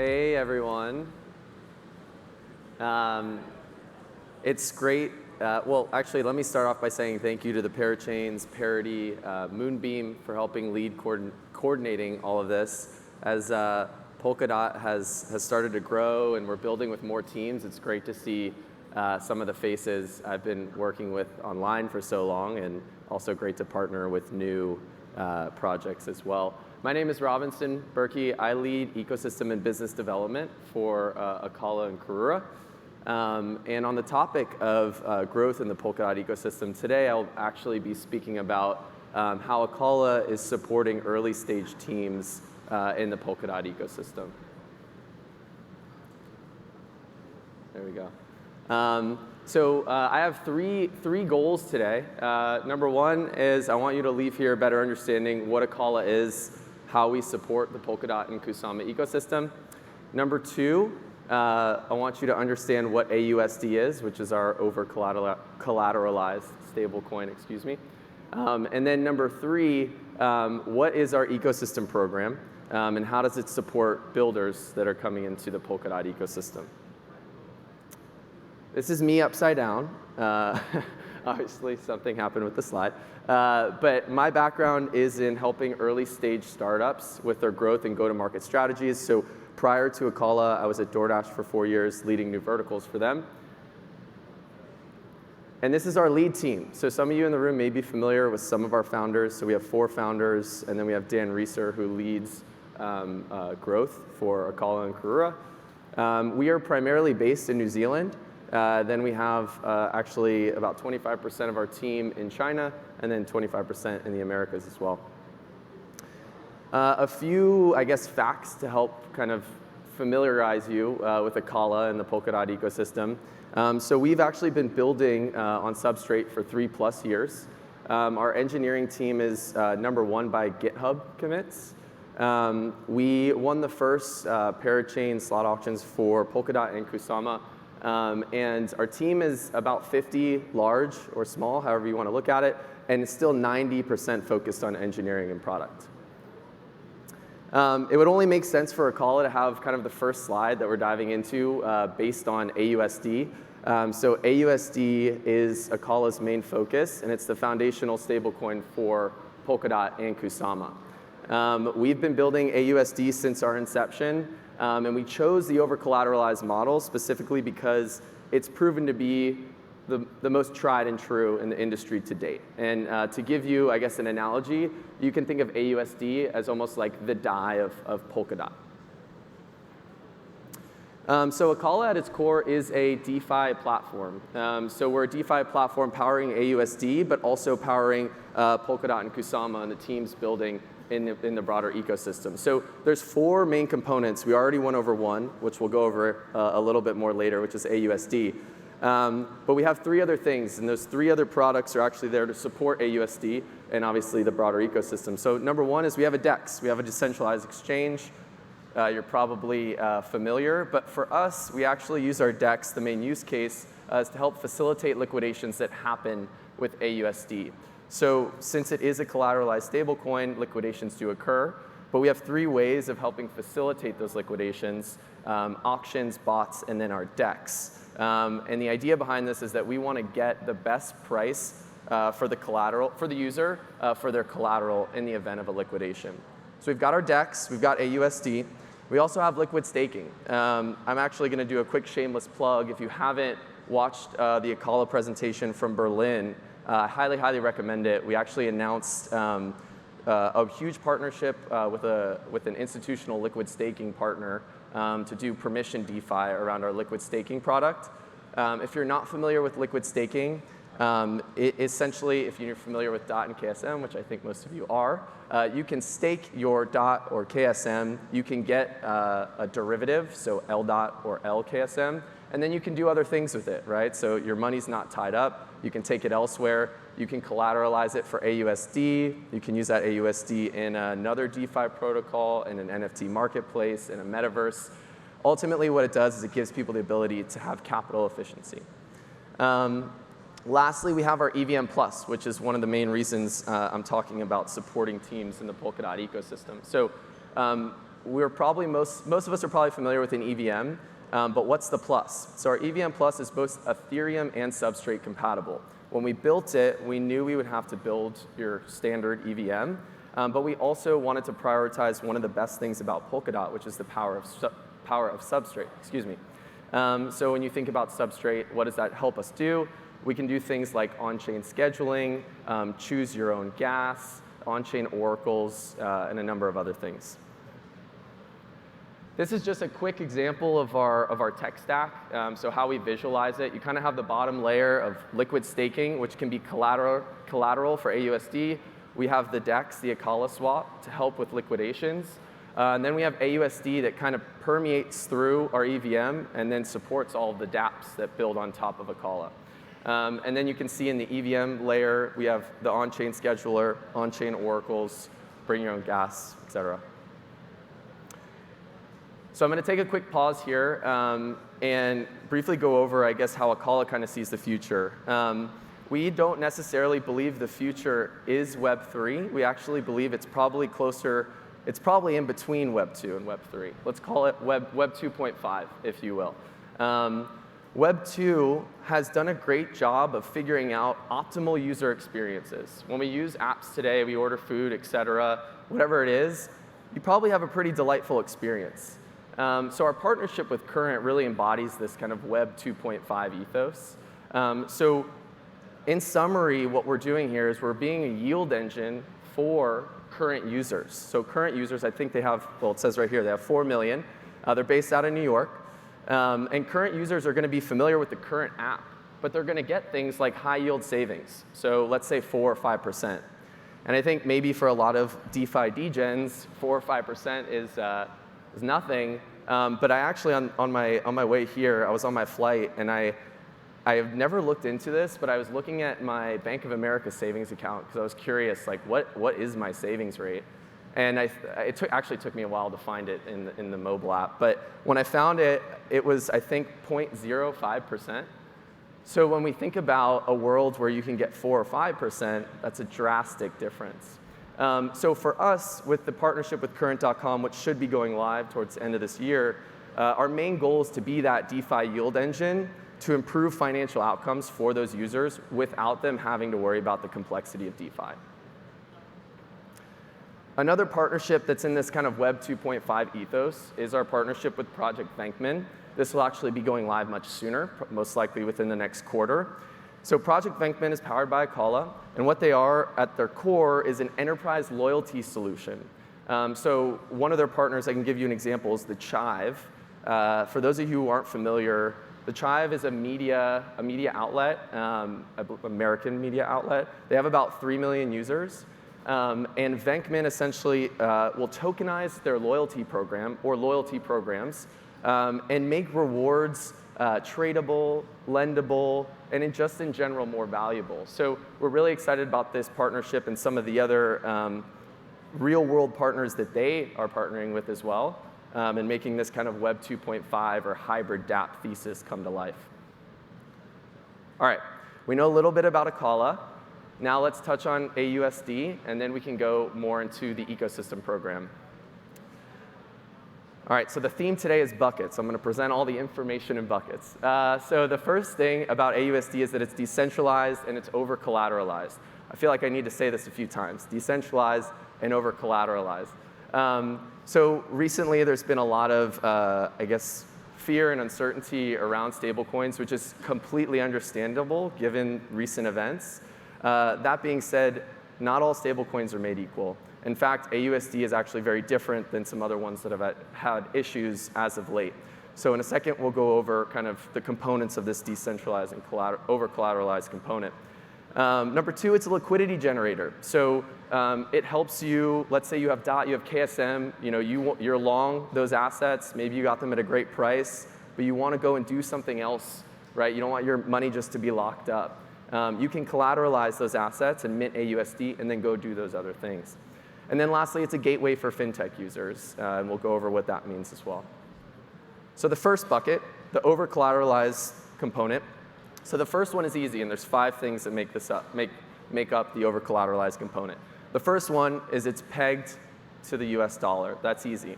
Hey, everyone. It's great. Well, actually, let me start off by saying thank you to the Parachains, Parity, Moonbeam for helping lead coordinating all of this. As Polkadot has started to grow and we're building with more teams, it's great to see some of the faces I've been working with online for so long, and also great to partner with new projects as well. My name is Robinson Burkey. I lead ecosystem and business development for Acala and Karura. And on the topic of growth in the Polkadot ecosystem, today I'll actually be speaking about how Acala is supporting early stage teams in the Polkadot ecosystem. There we go. So I have three goals today. Number one is I want you to leave here better understanding what Acala is, how we support the Polkadot and Kusama ecosystem. Number two, I want you to understand what AUSD is, which is our over-collateralized stablecoin, excuse me. And then number three, what is our ecosystem program, and how does it support builders that are coming into the Polkadot ecosystem? This is me upside down. Obviously, something happened with the slide. But my background is in helping early stage startups with their growth and go-to-market strategies. So prior to Acala, I was at DoorDash for 4 years, leading new verticals for them. And this is our lead team. So some of you in the room may be familiar with some of our founders. So we have 4 founders, and then we have Dan Reeser, who leads growth for Acala and Karura. We are primarily based in New Zealand. Then we have actually about 25% of our team in China, and then 25% in the Americas as well. A few, I guess, facts to help kind of familiarize you with Acala and the Polkadot ecosystem. So we've actually been building on Substrate for 3+ years. Our engineering team is number 1 by GitHub commits. We won the first Parachains slot auctions for Polkadot and Kusama. And our team is about 50 large or small, however you want to look at it, and it's still 90% focused on engineering and product. It would only make sense for Acala to have kind of the first slide that we're diving into based on AUSD. So AUSD is Acala's main focus, and it's the foundational stablecoin for Polkadot and Kusama. We've been building AUSD since our inception. And we chose the over-collateralized model specifically because it's proven to be the most tried and true in the industry to date. And to give you, I guess, an analogy, you can think of AUSD as almost like the DAI of Polkadot. So Acala at its core is a DeFi platform. So we're a DeFi platform powering AUSD, but also powering Polkadot and Kusama and the teams building in the broader ecosystem. So there's 4 main components. We already went over one, which we'll go over a little bit more later, which is AUSD. But we have 3 other things, and those 3 other products are actually there to support AUSD and obviously the broader ecosystem. So number 1 is we have a DEX. We have a decentralized exchange. You're probably familiar, but for us, we actually use our DEX. The main use case is to help facilitate liquidations that happen with AUSD. So since it is a collateralized stablecoin, liquidations do occur, but we have 3 ways of helping facilitate those liquidations: auctions, bots, and then our DEX. And the idea behind this is that we want to get the best price for the collateral, for the user, for their collateral in the event of a liquidation. So we've got our DEX, we've got AUSD. We also have liquid staking. I'm actually going to do a quick shameless plug. If you haven't watched the Acala presentation from Berlin, I highly recommend it. We actually announced a huge partnership with an institutional liquid staking partner to do permission DeFi around our liquid staking product. If you're not familiar with liquid staking, essentially, if you're familiar with DOT and KSM, which I think most of you are, you can stake your DOT or KSM. You can get a derivative, so LDOT or LKSM, and then you can do other things with it, right? So your money's not tied up. You can take it elsewhere. You can collateralize it for AUSD. You can use that AUSD in another DeFi protocol, in an NFT marketplace, in a metaverse. Ultimately, what it does is it gives people the ability to have capital efficiency. Lastly, we have our EVM Plus, which is one of the main reasons I'm talking about supporting teams in the Polkadot ecosystem. So most of us are probably familiar with an EVM, but what's the plus? So our EVM Plus is both Ethereum and Substrate compatible. When we built it, we knew we would have to build your standard EVM, but we also wanted to prioritize one of the best things about Polkadot, which is the power of Substrate. Excuse me. So when you think about Substrate, what does that help us do? We can do things like on-chain scheduling, choose your own gas, on-chain oracles, and a number of other things. This is just a quick example of our tech stack, so how we visualize it. You kind of have the bottom layer of liquid staking, which can be collateral for AUSD. We have the DEX, the Acala swap, to help with liquidations. And then we have AUSD that kind of permeates through our EVM and then supports all of the dApps that build on top of Acala. And then you can see in the EVM layer, we have the on-chain scheduler, on-chain oracles, bring your own gas, et cetera. So I'm going to take a quick pause here and briefly go over, I guess, how Acala kind of sees the future. We don't necessarily believe the future is Web 3. We actually believe it's probably closer, it's probably in between Web 2 and Web 3. Let's call it Web 2.5, if you will. Web 2 has done a great job of figuring out optimal user experiences. When we use apps today, we order food, et cetera, whatever it is, you probably have a pretty delightful experience. So our partnership with Current really embodies this kind of Web 2.5 ethos. So in summary, what we're doing here is we're being a yield engine for current users. So current users, I think they have, well, it says right here, they have 4 million. They're based out of New York. And current users are going to be familiar with the Current app, but they're going to get things like high yield savings. So let's say 4 or 5%. And I think maybe for a lot of DeFi degens, 4 or 5% is nothing. But I actually, on my way here, I was on my flight, and I have never looked into this, but I was looking at my Bank of America savings account because I was curious, like, what is my savings rate? And it actually took me a while to find it in the mobile app. But when I found it, it was, I think, 0.05%. So when we think about a world where you can get 4 or 5%, that's a drastic difference. So for us, with the partnership with Current.com, which should be going live towards the end of this year, our main goal is to be that DeFi yield engine to improve financial outcomes for those users without them having to worry about the complexity of DeFi. Another partnership that's in this kind of Web 2.5 ethos is our partnership with Project Venkman. This will actually be going live much sooner, most likely within the next quarter. So Project Venkman is powered by Acala, and what they are at their core is an enterprise loyalty solution. So one of their partners, I can give you an example, is the Chive. For those of you who aren't familiar, the Chive is a media outlet, American media outlet. They have about 3 million users. And Venkman essentially will tokenize their loyalty program or loyalty programs and make rewards tradable, lendable, and just in general more valuable. So we're really excited about this partnership and some of the other real-world partners that they are partnering with as well, and making this kind of Web 2.5 or hybrid dApp thesis come to life. All right, we know a little bit about Acala. Now let's touch on AUSD, and then we can go more into the ecosystem program. All right, so the theme today is buckets. I'm going to present all the information in buckets. So the first thing about AUSD is that it's decentralized and it's over-collateralized. I feel like I need to say this a few times, decentralized and over-collateralized. So recently there's been a lot of, I guess, fear and uncertainty around stablecoins, which is completely understandable given recent events. That being said, not all stablecoins are made equal. In fact, AUSD is actually very different than some other ones that have had issues as of late. So in a second, we'll go over kind of the components of this decentralized and over-collateralized component. Number two, it's a liquidity generator. So it helps you, let's say you have DOT, you have KSM, you're long those assets, maybe you got them at a great price, but you want to go and do something else, right? You don't want your money just to be locked up. You can collateralize those assets and mint AUSD and then go do those other things. And then lastly, it's a gateway for fintech users, and we'll go over what that means as well. So the first bucket, the over-collateralized component. So the first one is easy, and there's 5 things that make this up, make up the over-collateralized component. The first one is it's pegged to the US dollar. That's easy.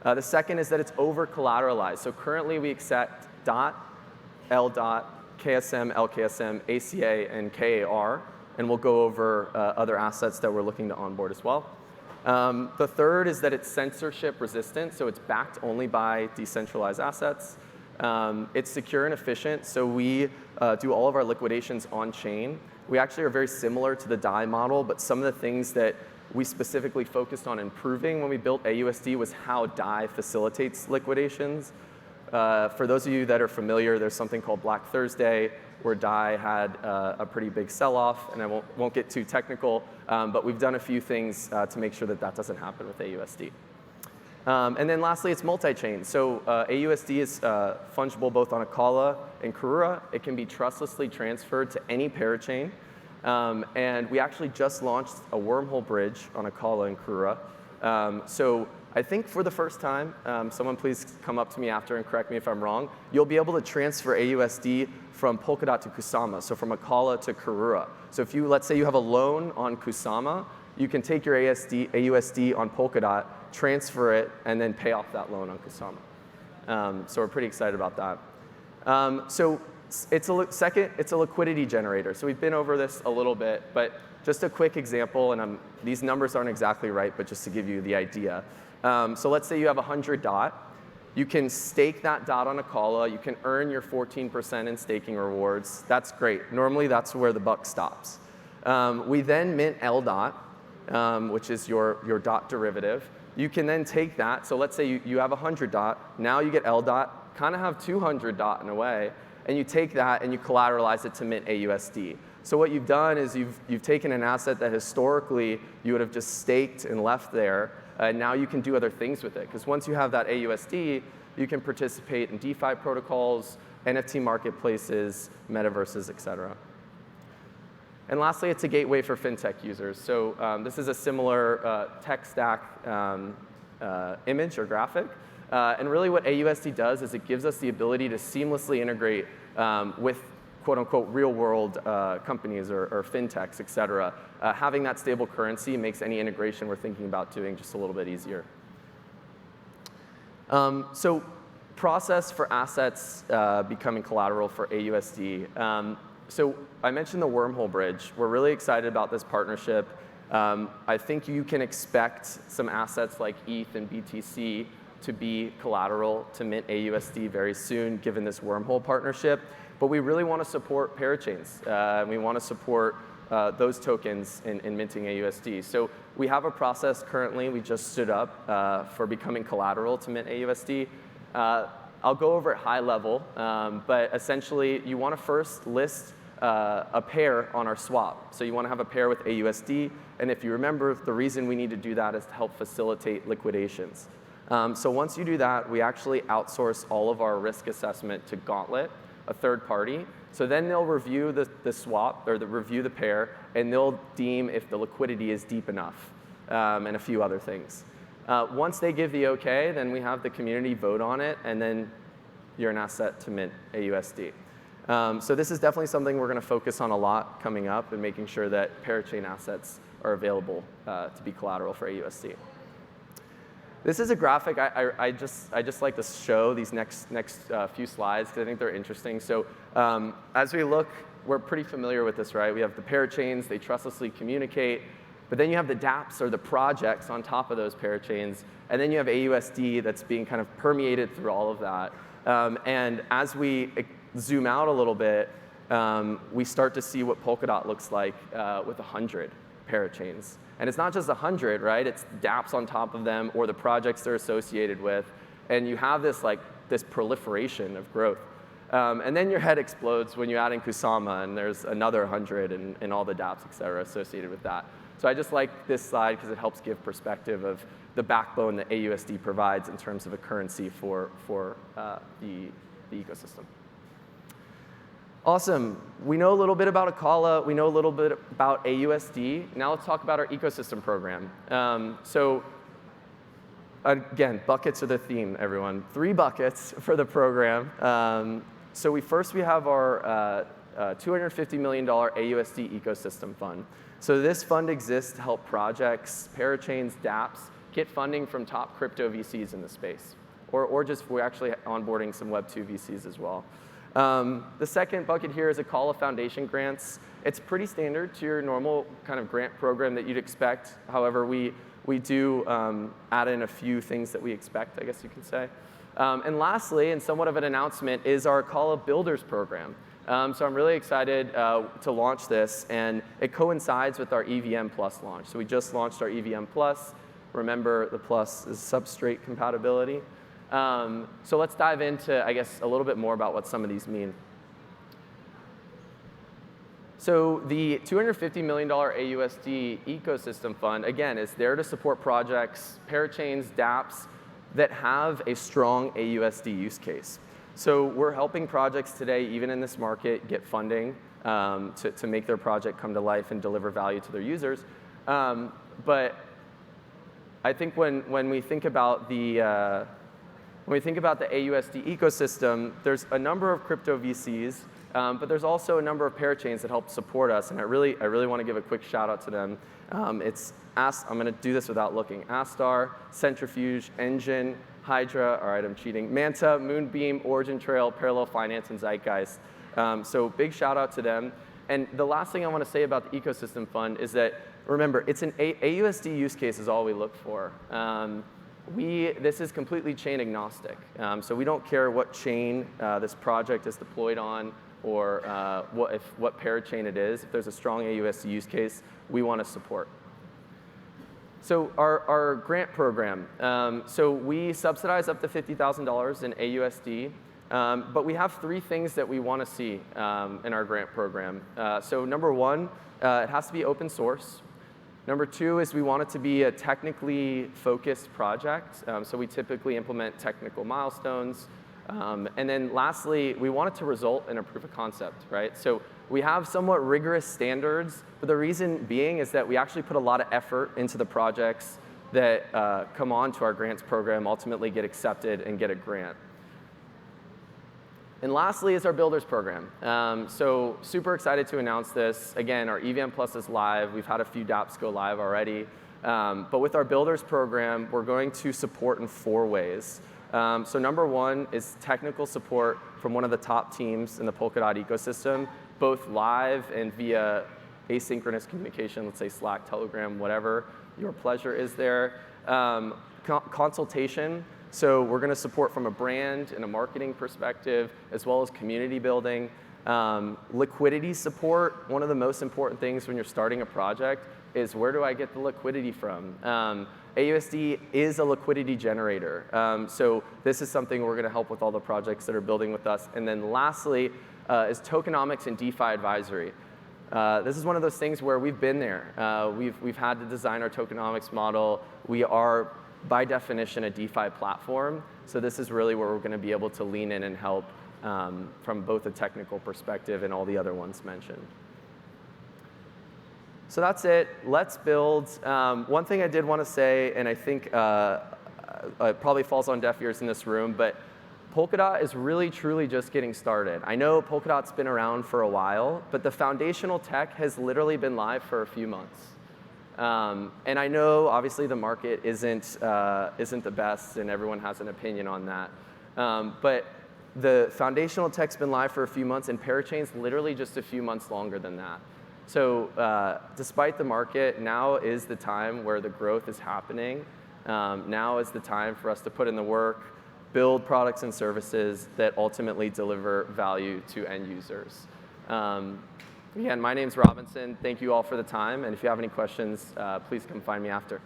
The second is that it's over-collateralized. So currently we accept DOT, LDOT, KSM, LKSM, ACA, and KAR, and we'll go over other assets that we're looking to onboard as well. The third is that it's censorship resistant, so it's backed only by decentralized assets. It's secure and efficient, so we do all of our liquidations on-chain. We actually are very similar to the DAI model, but some of the things that we specifically focused on improving when we built AUSD was how DAI facilitates liquidations. For those of you that are familiar, there's something called Black Thursday, where DAI had a pretty big sell-off, and I won't get too technical, but we've done a few things to make sure that that doesn't happen with AUSD. And then lastly, it's multi-chain. So AUSD is fungible both on Acala and Karura. It can be trustlessly transferred to any parachain. And we actually just launched a wormhole bridge on Acala and Karura. So I think for the first time, someone please come up to me after and correct me if I'm wrong, you'll be able to transfer AUSD from Polkadot to Kusama, so from Acala to Karura. So if you, let's say you have a loan on Kusama, you can take your AUSD on Polkadot, transfer it, and then pay off that loan on Kusama. So we're pretty excited about that. So it's a liquidity generator. So we've been over this a little bit, but just a quick example, and these numbers aren't exactly right, but just to give you the idea. So let's say you have 100 DOT. You can stake that DOT on Acala. You can earn your 14% in staking rewards. That's great. Normally, that's where the buck stops. We then mint LDOT, which is your DOT derivative. You can then take that. So let's say you have 100 DOT. Now you get LDOT, kind of have 200 DOT in a way. And you take that and you collateralize it to mint AUSD. So what you've done is you've taken an asset that historically you would have just staked and left there. Now you can do other things with it. Because once you have that AUSD, you can participate in DeFi protocols, NFT marketplaces, metaverses, et cetera. And lastly, it's a gateway for fintech users. So this is a similar tech stack image or graphic. And really what AUSD does is it gives us the ability to seamlessly integrate with quote unquote real world companies or fintechs, et cetera. Having that stable currency makes any integration we're thinking about doing just a little bit easier. So process for assets becoming collateral for AUSD. So I mentioned the wormhole bridge. We're really excited about this partnership. I think you can expect some assets like ETH and BTC to be collateral to mint AUSD very soon, given this wormhole partnership. But we really want to support Parachains. We want to support those tokens in minting AUSD. So we have a process currently we just stood up for becoming collateral to mint AUSD. I'll go over it high level, but essentially you want to first list a pair on our swap. So you want to have a pair with AUSD, and if you remember, the reason we need to do that is to help facilitate liquidations. So once you do that, we actually outsource all of our risk assessment to Gauntlet, a third party. So then they'll review the swap, or review the pair, and they'll deem if the liquidity is deep enough, and a few other things. Once they give the OK, then we have the community vote on it, and then you're an asset to mint AUSD. So this is definitely something we're going to focus on a lot coming up, and making sure that parachain assets are available to be collateral for AUSD. This is a graphic I just like to show these next few slides because I think they're interesting. So as we look, we're pretty familiar with this, right? We have the parachains, they trustlessly communicate, but then you have the dApps or the projects on top of those parachains, and then you have AUSD that's being kind of permeated through all of that. And as we zoom out a little bit, we start to see what Polkadot looks like with 100 parachains. And it's not just 100, right? It's dApps on top of them or the projects they're associated with. And you have this proliferation of growth. And then your head explodes when you add in Kusama, and there's another 100 and all the dApps, et cetera, associated with that. So I just like this slide because it helps give perspective of the backbone that AUSD provides in terms of a currency for the ecosystem. Awesome. We know a little bit about Acala. We know a little bit about AUSD. Now let's talk about our ecosystem program. So again, buckets are the theme, everyone. 3 buckets for the program. So we have our $250 million AUSD ecosystem fund. So this fund exists to help projects, parachains, dApps get funding from top crypto VCs in the space. Or just we're actually onboarding some Web2 VCs as well. The second bucket here is Acala Foundation grants. It's pretty standard to your normal kind of grant program that you'd expect. However, we do add in a few things that we expect, I guess you can say. And lastly, and somewhat of an announcement, is our Acala Builders program. So I'm really excited to launch this, and it coincides with our EVM Plus launch. So we just launched our EVM Plus. Remember, the plus is substrate compatibility. So let's dive into, I guess, a little bit more about what some of these mean. So the $250 million AUSD ecosystem fund, again, is there to support projects, Parachains, dApps, that have a strong AUSD use case. So we're helping projects today, even in this market, get funding to make their project come to life and deliver value to their users. But I think when we think about the AUSD ecosystem, there's a number of crypto VCs, but there's also a number of parachains that help support us, and I really want to give a quick shout out to them. I'm going to do this without looking. Astar, Centrifuge, Engine, Hydra, all right, I'm cheating, Manta, Moonbeam, Origin Trail, Parallel Finance, and Zeitgeist. So big shout out to them. And the last thing I want to say about the ecosystem fund is that, remember, it's an AUSD use case is all we look for. This is completely chain agnostic. So we don't care what chain this project is deployed on or what parachain it is. If there's a strong AUSD use case, we want to support. So our grant program. So we subsidize up to $50,000 in AUSD. But we have three things that we want to see in our grant program. So number one, it has to be open source. Number two is we want it to be a technically focused project. So we typically implement technical milestones. And then lastly, we want it to result in a proof of concept, right? So we have somewhat rigorous standards, but the reason being is that we actually put a lot of effort into the projects that come on to our grants program, ultimately get accepted and get a grant. And lastly is our Builders program. So super excited to announce this. Again, our EVM Plus is live. We've had a few dApps go live already. But with our Builders program, we're going to support in 4 ways. So number one is technical support from one of the top teams in the Polkadot ecosystem, both live and via asynchronous communication, let's say Slack, Telegram, whatever your pleasure is there. Consultation. So we're going to support from a brand and a marketing perspective, as well as community building. Liquidity support. One of the most important things when you're starting a project is, where do I get the liquidity from? AUSD is a liquidity generator. So this is something we're going to help with all the projects that are building with us. And then lastly is tokenomics and DeFi advisory. This is one of those things where we've been there. We've had to design our tokenomics model. We are, by definition, a DeFi platform. So this is really where we're going to be able to lean in and help from both a technical perspective and all the other ones mentioned. So that's it. Let's build. One thing I did want to say, and I think it probably falls on deaf ears in this room, but Polkadot is really, truly just getting started. I know Polkadot's been around for a while, but the foundational tech has literally been live for a few months. And I know, obviously, the market isn't the best, and everyone has an opinion on that. But the foundational tech's been live for a few months, and Parachain's literally just a few months longer than that. So despite the market, now is the time where the growth is happening. Now is the time for us to put in the work, build products and services that ultimately deliver value to end users. Again, my name's Robinson. Thank you all for the time. And if you have any questions, please come find me after.